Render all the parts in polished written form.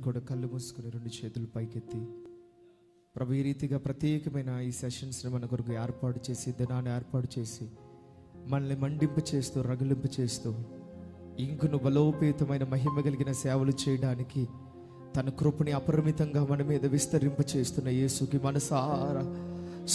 కూడా కళ్ళు మూసుకుని రెండు చేతులు పైకెత్తి, ప్రభు ఈ రీతిగా ప్రత్యేకమైన ఈ సెషన్స్ని మన కొరకు ఏర్పాటు చేసి, దినాన్ని ఏర్పాటు చేసి, మనల్ని మండింపు చేస్తూ, రగిలింపు చేస్తూ, ఇంకును బలోపేతమైన మహిమ కలిగిన సేవలు చేయడానికి తన కృపని అపరిమితంగా మన మీద విస్తరింప చేస్తున్న యేసుకి మనసారా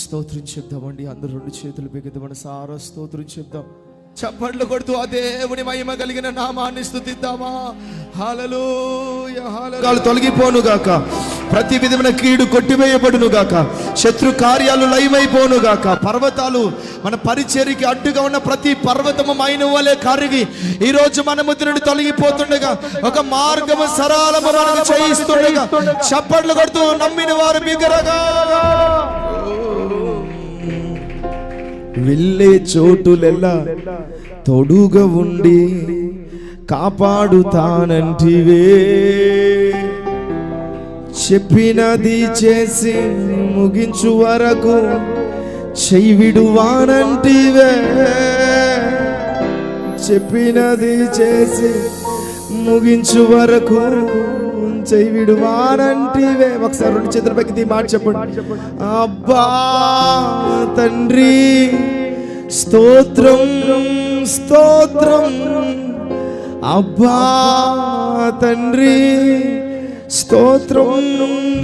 స్తోత్రం చెప్దామండి. అందరూ రెండు చేతులు బిగదు మనసారా స్తోత్రం చెప్దాం. చప్పట్లు కొడుతూ ఆ దేవుని మహిమ కలిగిన నామాన్ని స్తుతిద్దామా. హల్లెలూయా హల్లెలూయా. తొలగిపోను గాక, ప్రతి విధమైన కీడు కొట్టివేయబడును గాక, శత్రు కార్యాలు లయమైపోను గాక, పర్వతాలు మన పరిచర్యకి అడ్డుగా ఉన్న ప్రతి పర్వతము మైన వలె కరిగి ఈ రోజు మన మధ్య నుండి తొలగిపోతుండగా, ఒక మార్గము సరళము మనకు చేయిస్తుండగా, చప్పట్లు కొడుతూ నమ్మిన వారు బిగ్గరగా వెళ్ళే చోటులెల్లా తోడుగా ఉండి కాపాడుతానంటివే, చెప్పినది చేసి ముగించు వరకు చెయ్యివిడువానంటివే, చెప్పినది చేసి ముగించు వరకు చెయ్యివిడువానంటివే. ఒకసారి రెండు చేతుల పైకి మాట చెప్పండి. అబ్బా తండ్రి స్తోత్రం స్తోత్రం, అబ్బా తండ్రి స్తోత్రం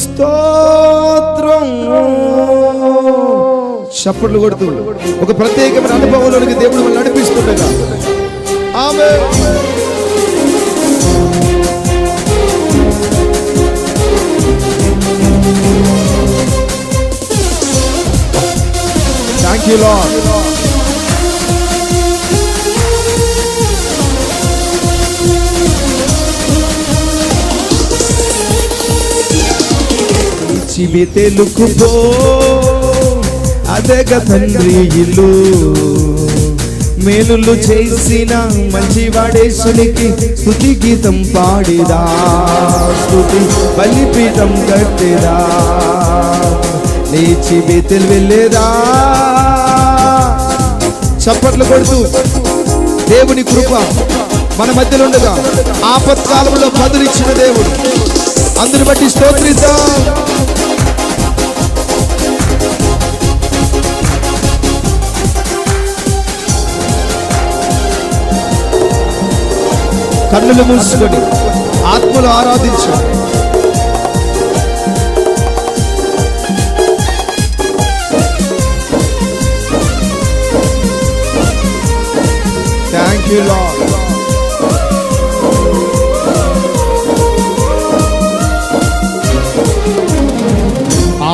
స్తోత్రం. చప్పట్లు కొడుతూ ఒక ప్రత్యేకమైన అనుభవంలోనికి దేవుడు మనల్ని నడిపిస్తుండగా, ఆమేన్. Thank you, Lord. చిబితెలుకుపో అదేగ తండ్రి ఇల్లు, మేలులు చేసిన మంచివాడేసునికి స్తుతి గీతం పాడిదా, స్తుతి బలిపీఠం కట్టేదా, లేచి బేతెలు వెళ్ళేదా. చప్పట్లు కొడుతూ దేవుని కృప మన మధ్యలో ఉండగా, ఆపత్కాలంలో బదులిచ్చిన దేవుడు, అందుని బట్టి స్తోత్రిద్దాం. కన్నులు మూసుకొని ఆత్మలు ఆరాధించు. Thank you, Lord.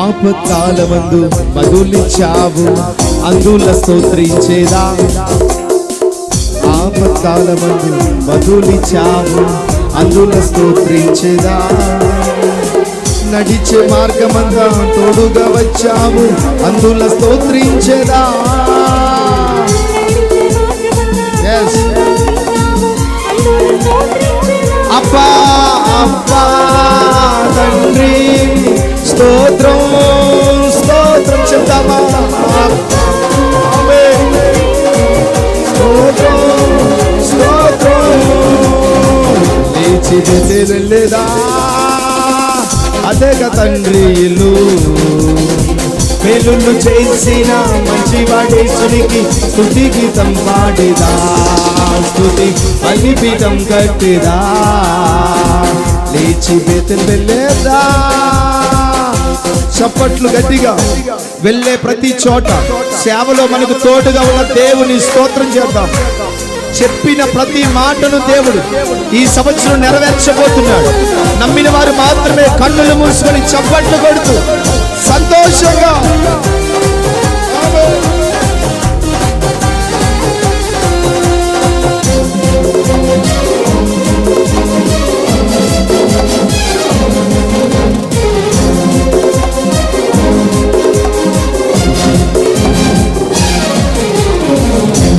ఆపత్కాలమందు బదులిచ్చావు, అందుల స్తోత్రించేదా, ఆపత్కాలమందు బదులిచ్చావు, అందుల స్తోత్రించేదా, నడిచే మార్గమంతా తోడుగా వచ్చావు, అందుల స్తోత్రించేదా. అబ్బా అబ్బా తండ్రి స్తోత్రం స్తోత్రం చెప్తామా. స్తోత్రం స్తోత్రం, లేచి వెళ్ళేదా అదేగా తండ్రి ఇల్లు, మేలులు చేసిన మంచివాడేసునికి స్తుతి గీతం పాడిదా, స్తుతి బలిపీఠం కట్టేదా, లేచి బేతెలు వెళ్ళేదా. చప్పట్లు గట్టిగా. వెళ్ళే ప్రతి చోట సేవలో మనకు తోడుగా ఉన్న దేవుని స్తోత్రం చేద్దాం. చెప్పిన ప్రతి మాటను దేవుడు ఈ సంవత్సరం నెరవేర్చబోతున్నాడు. నమ్మిన వారు మాత్రమే కన్నులు మూసుకొని చప్పట్లు కొడుతూ సంతోషంగా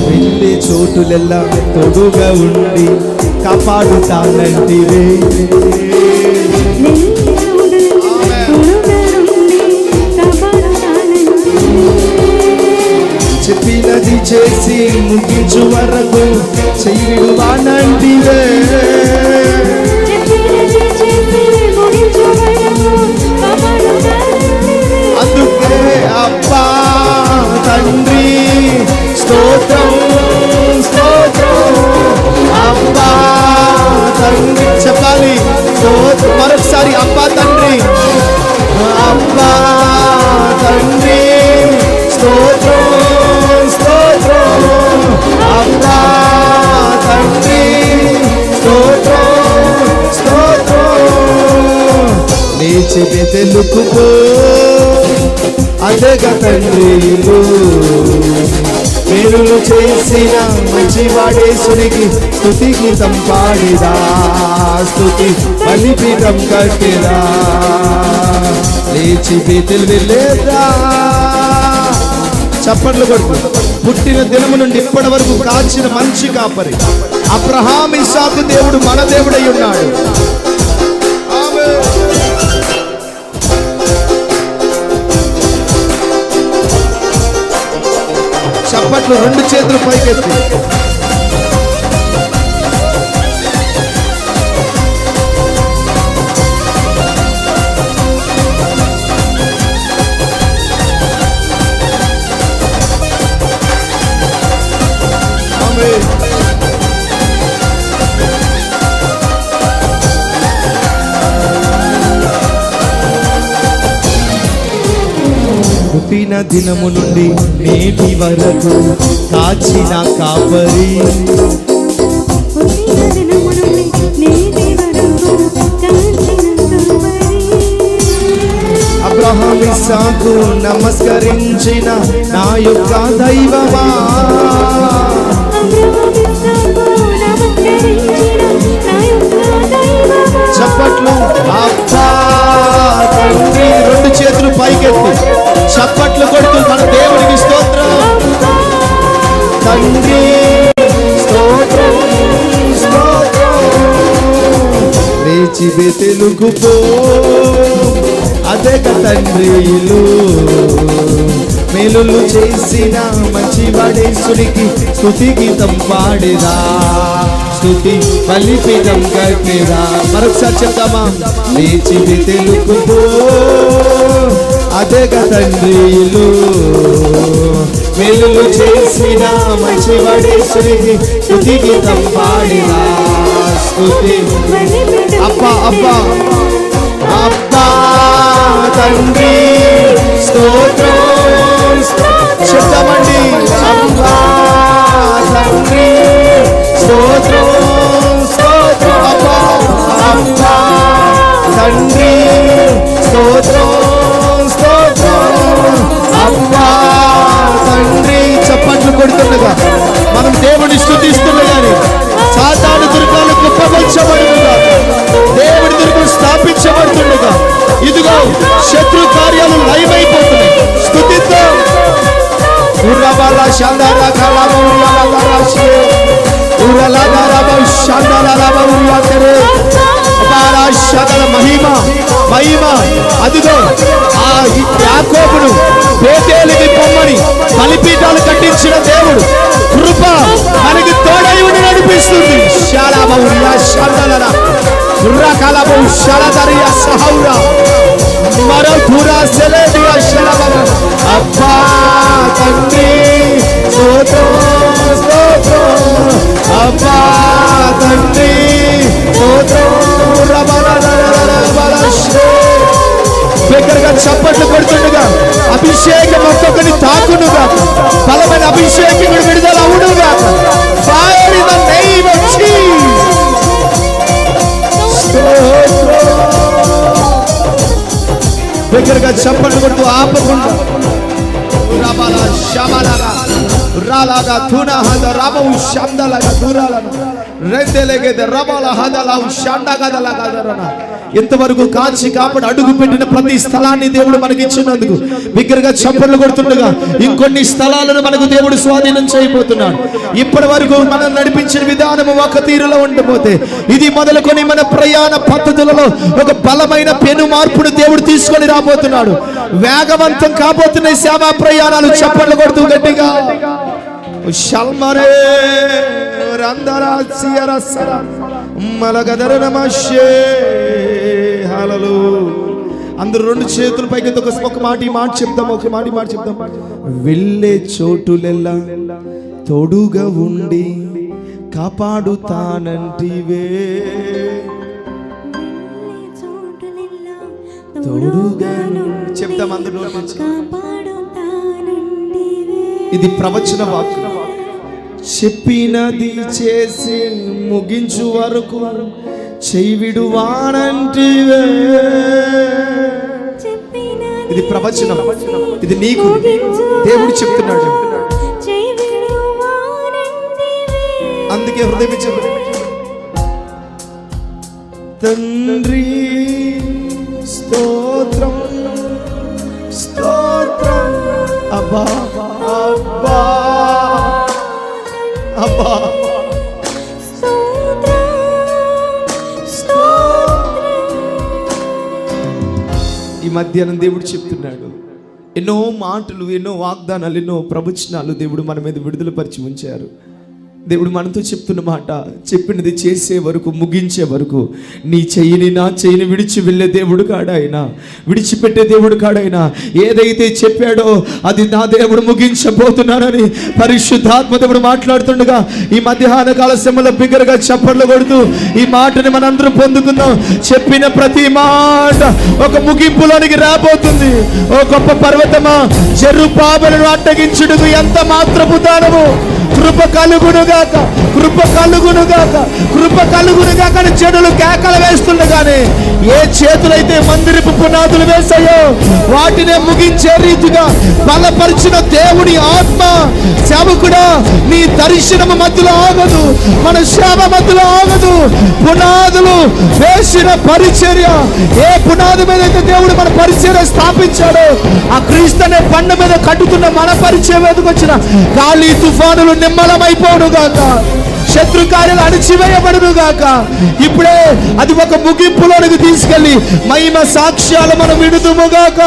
వెళ్ళే చోటులెల్లా తోడుగా ఉండి కాపాడుతానంటివే, చెప్పినది చేసి ముగించు వరకు చెయ్యివానంటివే, లేచి బెతెలుకు పో, అదేగా తండ్రి ఇల్లు. మేలులు చేసిన మంచివాడేసునికి స్తుతి గీతం పాడిదా, స్తుతి బలిపీఠం కట్టిరా. లేచి బేతెలు వెళ్ళేదా, చప్పట్లు కొడుకు. పుట్టిన దినము నుండి ఇప్పటి వరకు కాచిన మంచి కాపరి అబ్రహాము ఇస్సాకు దేవుడు మన దేవుడై ఉన్నాడు. చప్పట్లు, రెండు చేతులు పైకెత్తి. పుట్టిన దినము నుండి నేటి వరకు కాచిన కాపరి అబ్రహాము ఇస్సాకు నమస్కరించిన నా యొక్క దైవమా, చప్పట్లు. అబ్బా తండ్రి, రెండు చేతులు పైకెత్తి చప్పట్లు కొడుతూ మన దేవునికి స్తోత్రం. తండ్రి స్తోత్రం, స్తోత్రం. లేచి బెతెలుకు పో, అదేగా తండ్రి ఇల్లు. మేలులు చేసిన మంచివాడేసునికి స్తుతి గీతం పాడిరా, స్తుతి బలిపీఠం కట్టిరా. మరొకసారి చెప్తామా? లేచి బెతెలుకు పో, అదేగా తండ్రి ఇల్లు. మేలులు చేసిన మంచివాడేసునికి స్తుతి గీతం పాడిరా, స్తుతి. అబ్బా అబ్బా అబ్బా తండ్రి స్తోత్రం, చెప్తామండి. అబ్బా తండ్రి స్తోత్రం, స్తోత్రం. అబ్బా అబ్బా తండ్రి స్తోత్రం, అబ్బా తండ్రి. చప్పట్లు కొడుతుండగా మనం దేవుని స్తుతిస్తుండగానే సాతాను దుర్గాలు కుప్పగొల్చబడుతుండగా, దేవుడి దుర్గం స్థాపించబడుతుండగా, ఇదిగో శత్రు కార్యాలు లయమైపోతున్నాయి. స్తుతితో మహిమ మహిమ. అదిగో ఆ యాకోబును బేతేలుకి పొమ్మని బలిపీఠాలు కట్టించిన దేవుడు కృప మనకి తోడై ఉండి నడిపిస్తుంది. అబ్బా తండ్రి స్తోత్రం, స్తోత్రం. అబ్బా తండ్రి స్తోత్రం. దగ్గరగా చప్పట్లు కొడుతుండగా అభిషేకం ఒక్కొక్కరిని తాకునుగా, బలమైన అభిషేకం విడుదల అవునుగా. Fire in the name of Jesus. దగ్గరగా చప్పట్లు కొడుతూ ఆపకుండా రాలాగా తునహద రామవు శబ్దలాగా దూరాలను రెండెలగేద రమల హదలావు షండగదలగదరన. ఇంతవరకు కాచి కాపాడు అడుగు పెట్టిన ప్రతి స్థలాన్ని దేవుడు మనకి ఇచ్చినందుకు బిగ్గరగా చప్పట్లు కొడుతుండగా ఇంకొన్ని స్థలాలను మనకు దేవుడు స్వాధీనం చేయబోతున్నాడు. ఇప్పటి వరకు మనం నడిపించిన విధానం ఒక తీరులో ఉండబోతే ఇది మొదలుకొని మన ప్రయాణ పద్ధతులలో ఒక బలమైన పెను మార్పును దేవుడు తీసుకొని రాబోతున్నాడు. వేగవంతం కాబోతున్న సేవా ప్రయాణాలు. చప్పట్లు కొడుతూ గట్టిగా షల్మరే అందరూ రెండు చేతులు పైకి ఒక మాట చెప్దాం, ఒక మాట చెప్దాం. వెళ్ళే చోటులెల్లా తోడుగా ఉండి కాపాడుతానంటివే, తోడుగా చెప్దాం అందరూ. ఇది ప్రవచన వాక్కు. చెప్పినది చేసి ముగించు వరకు చెయ్యి విడువానంటివే, ఇది ప్రవచనం, ఇది నీకు దేవుడు చెప్తున్నాడు. అందుకే హృదయం ఇచ్చాడు. తండ్రి స్తోత్రం స్తోత్రం, అబ్బా అబ్బా అబ్బా, ఈ మధ్యాహ్నం దేవుడు చెప్తున్నాడు, ఎన్నో మాటలు, ఎన్నో వాగ్దానాలు, ఎన్నో ప్రవచనాలు దేవుడు మన మీద విడుదలపరిచి ఉంచారు. దేవుడు మనతో చెప్తున్న మాట, చెప్పినది చేసే వరకు, ముగించే వరకు నీ చెయ్యిని నా చెయ్యిని విడిచి వెళ్ళే దేవుడు కాడాయన, విడిచిపెట్టే దేవుడు కాడాయన. ఏదైతే చెప్పాడో అది నా దేవుడు ముగించబోతున్నానని పరిశుద్ధాత్మ దేవుడు మాట్లాడుతుండగా ఈ మధ్యాహ్న కాల సమయంలో బిగ్గరగా చప్పట్లు కొడుతూ ఈ మాటని మనందరం పొందుకుందాం. చెప్పిన ప్రతి మాట ఒక ముగింపులోనికి రాబోతుంది. ఓ గొప్ప పర్వతమా, జెరుబ్బాబెలును అడ్డగించుటకు ఎంత మాత్రపు దానము, కృప కలుగునుగాక, కృప కలుగునుగాక, కృప కలుగునుగాక అని చెడులు కేకలు వేస్తుండగానే ఏ చేతులైతే మందిరపు పునాదులు వేశాయో వాటినే ముగించే రీతిగా బలపరిచిన దేవుని ఆత్మ, సేవకుడా నీ దర్శనము మధ్యలో ఆగదు, మన సేవ మధ్యలో ఆగదు. పునాదులు వేసిన పరిచర్య, ఏ పునాది మీద అయితే దేవుడు మన పరిచర్య స్థాపించాడో ఆ క్రీస్తు అనే బండ మీద కట్టుతున్న మన పరిచయం మీదకి వచ్చిన గాలి తుఫానులు నిమ్మలమైపోను గాక, శత్రు కార్యాలు అణిచివేయబడును గాక. ఇప్పుడే అది ఒక ముగింపులోనికి తీసుకెళ్లి మహిమ సాక్ష్యాలు మనం విడుదుము గాక.